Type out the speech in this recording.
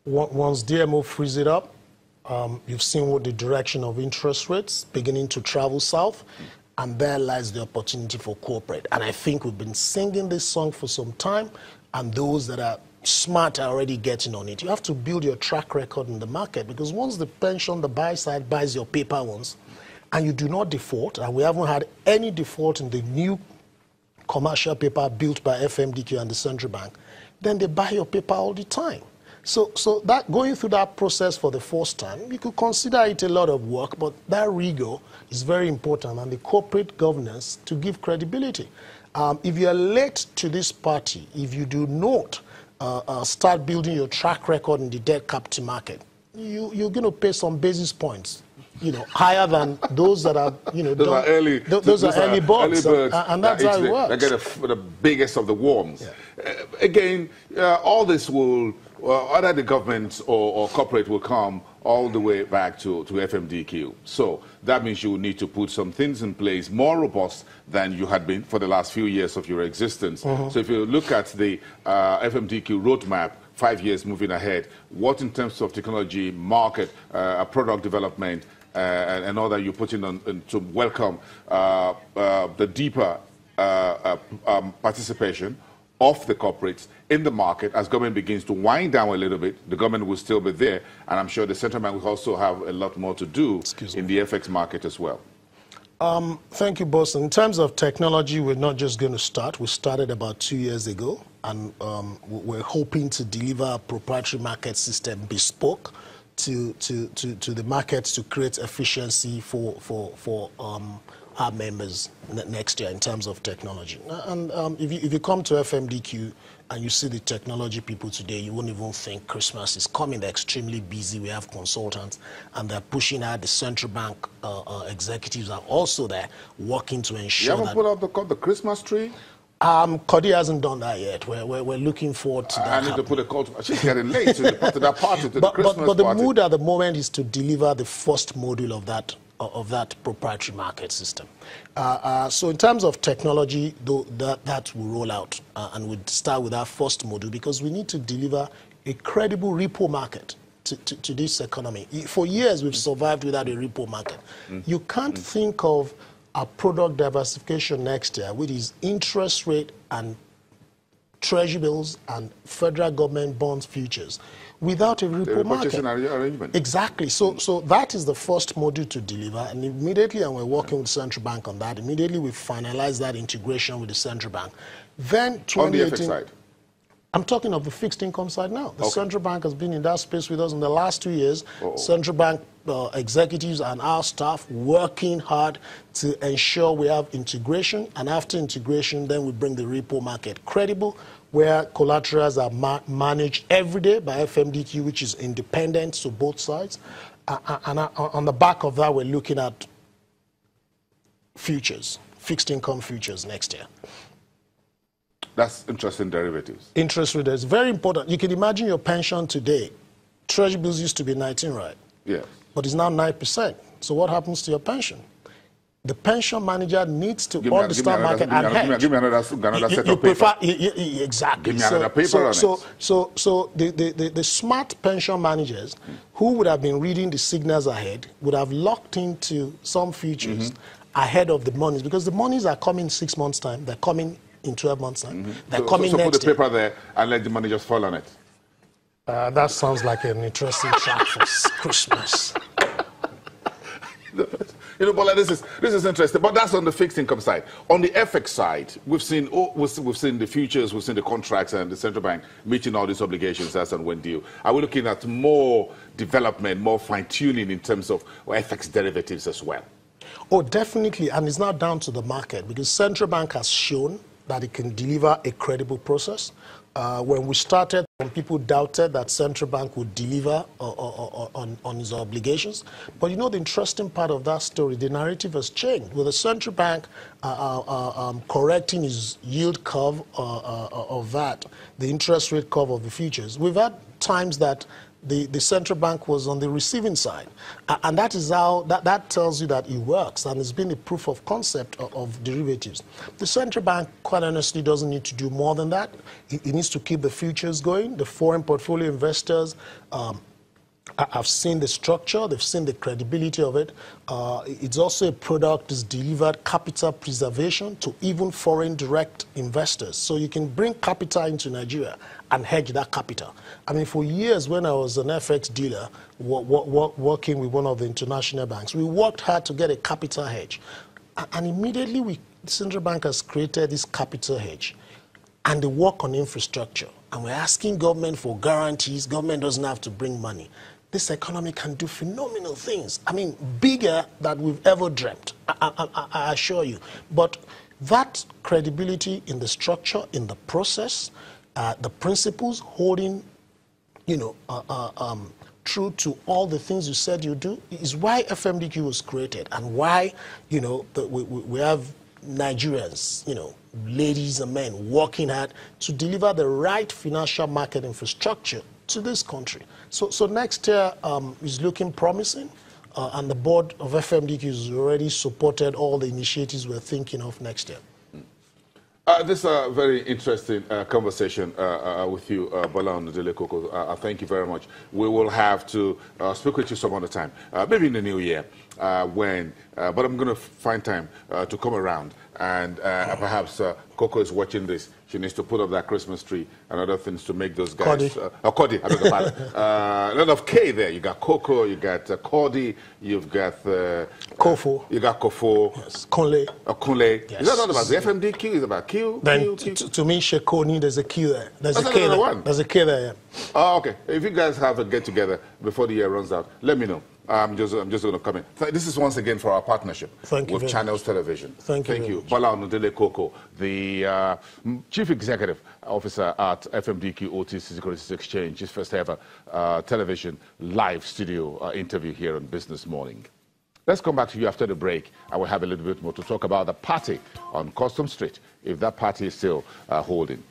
Once DMO frees it up, you've seen what the direction of interest rates beginning to travel south, and there lies the opportunity for corporate. And I think we've been singing this song for some time, and those that are smart are already getting on it. You have to build your track record in the market, because once the pension, the buy side buys your paper once, and you do not default, and we haven't had any default in the new commercial paper built by FMDQ and the central bank, then they buy your paper all the time. So that going through that process for the first time, you could consider it a lot of work, but that rigor is very important, and the corporate governance to give credibility. If you are late to this party, if you do not start building your track record in the debt capital market, you're going to pay some basis points, higher than those that are, those are early. Those are early birds, and that's how it works. They get the biggest of the worms. Yeah. Again, all this will, either the government or corporate will come all the way back to FMDQ. So that means you will need to put some things in place more robust than you had been for the last few years of your existence. So if you look at the FMDQ roadmap, 5 years moving ahead, what in terms of technology, market, product development, and all that you're putting on to welcome the deeper participation of the corporates in the market as government begins to wind down a little bit. The government will still be there, and I'm sure the central bank will also have a lot more to do in the FX market as well. Thank you, Boston. In terms of technology, we're not just going to start. We started about 2 years ago, and we're hoping to deliver a proprietary market system bespoke to the markets to create efficiency for our members next year in terms of technology. And if you come to FMDQ and you see the technology people today, you won't even think Christmas is coming. They're extremely busy. We have consultants, and they're pushing out. The central bank executives are also there working to ensure that... You haven't put out the Christmas tree? Cody hasn't done that yet. We're looking forward to that. I need to put a call to... She's getting late to that party, to the Christmas party. But the mood at the moment is to deliver the first module of that proprietary market system. So in terms of technology, that will roll out, and we'll start with our first module, because we need to deliver a credible repo market to this economy. For years, we've survived without a repo market. You can't think of a product diversification next year, which is interest rate and treasury bills and federal government bonds futures, without a repo market. Arrangement. Exactly. So that is the first module to deliver, and immediately, and we're working with the central bank on that, immediately we finalize that integration with the central bank. Then 2018... On the FX side? I'm talking of the fixed income side now. The central bank has been in that space with us in the last 2 years. Central bank executives and our staff working hard to ensure we have integration, and after integration, then we bring the repo market credible, where collaterals are managed every day by FMDQ, which is independent to both sides. And on the back of that, we're looking at futures, fixed income futures next year. That's interesting derivatives. Interest rate is very important. You can imagine your pension today. Treasury bills used to be 19, right? Yeah. But it's now 9%. So what happens to your pension? The pension manager needs to understand market and hedge. Give me another set of paper. Exactly. Give me another paper on it. So the smart pension managers who would have been reading the signals ahead would have locked into some futures ahead of the monies, because the monies are coming 6 months' time. They're coming in 12 months' time. They're coming next year. So put the paper there and let the money just fall on it. That sounds like an interesting track for Christmas. But this is interesting. But that's on the fixed income side. On the FX side, we've seen the futures, we've seen the contracts, and the central bank meeting all these obligations as and when due. Are we looking at more development, more fine-tuning in terms of FX derivatives as well? Oh, definitely. And it's not down to the market, because central bank has shown that it can deliver a credible process. When we started, some people doubted that central bank would deliver on its obligations. But the interesting part of that story, the narrative has changed. With the central bank correcting its yield curve of that, the interest rate curve of the futures, we've had times that the central bank was on the receiving side. And that is how, that tells you that it works, and it's been a proof of concept of derivatives. The central bank, quite honestly, doesn't need to do more than that. It needs to keep the futures going. The foreign portfolio investors have seen the structure, they've seen the credibility of it. It's also a product that's delivered capital preservation to even foreign direct investors. So you can bring capital into Nigeria and hedge that capital. I mean, for years when I was an FX dealer working with one of the international banks, we worked hard to get a capital hedge. And immediately the central bank has created this capital hedge. And they work on infrastructure. And we're asking government for guarantees. Government doesn't have to bring money. This economy can do phenomenal things. I mean, bigger than we've ever dreamt, I assure you. But that credibility in the structure, in the process, the principles holding, true to all the things you said you do, is why FMDQ was created, and why, we have Nigerians, ladies and men working hard to deliver the right financial market infrastructure to this country. So next year is looking promising, and the board of FMDQ has already supported all the initiatives we're thinking of next year. This is a very interesting conversation with you, Bola Onudele Koko. Thank you very much. We will have to speak with you some other time, maybe in the new year, but I'm going to find time to come around, and perhaps Coco is watching this. She needs to put up that Christmas tree and other things to make those guys. Cody, I beg your pardon. A lot of K there. You got Coco, you got Cody, you've got Kofo. You got Kofo. Yes. Kunle. Kunle. Yes. Is that not about the FMDQ? Is it about Q? Then Q? to me, Shekoni, there's a Q there. There's That's a K there. one. There's a K there, yeah. Oh, okay. If you guys have a get together before the year runs out, let me know. I'm just going to come in. This is once again for our partnership with Channels Television. Thank you. Bola Onudele Koko, the Chief Executive Officer at FMDQ OTC Securities Exchange, his first ever television live studio interview here on Business Morning. Let's come back to you after the break. I will have a little bit more to talk about the party on Custom Street, if that party is still holding.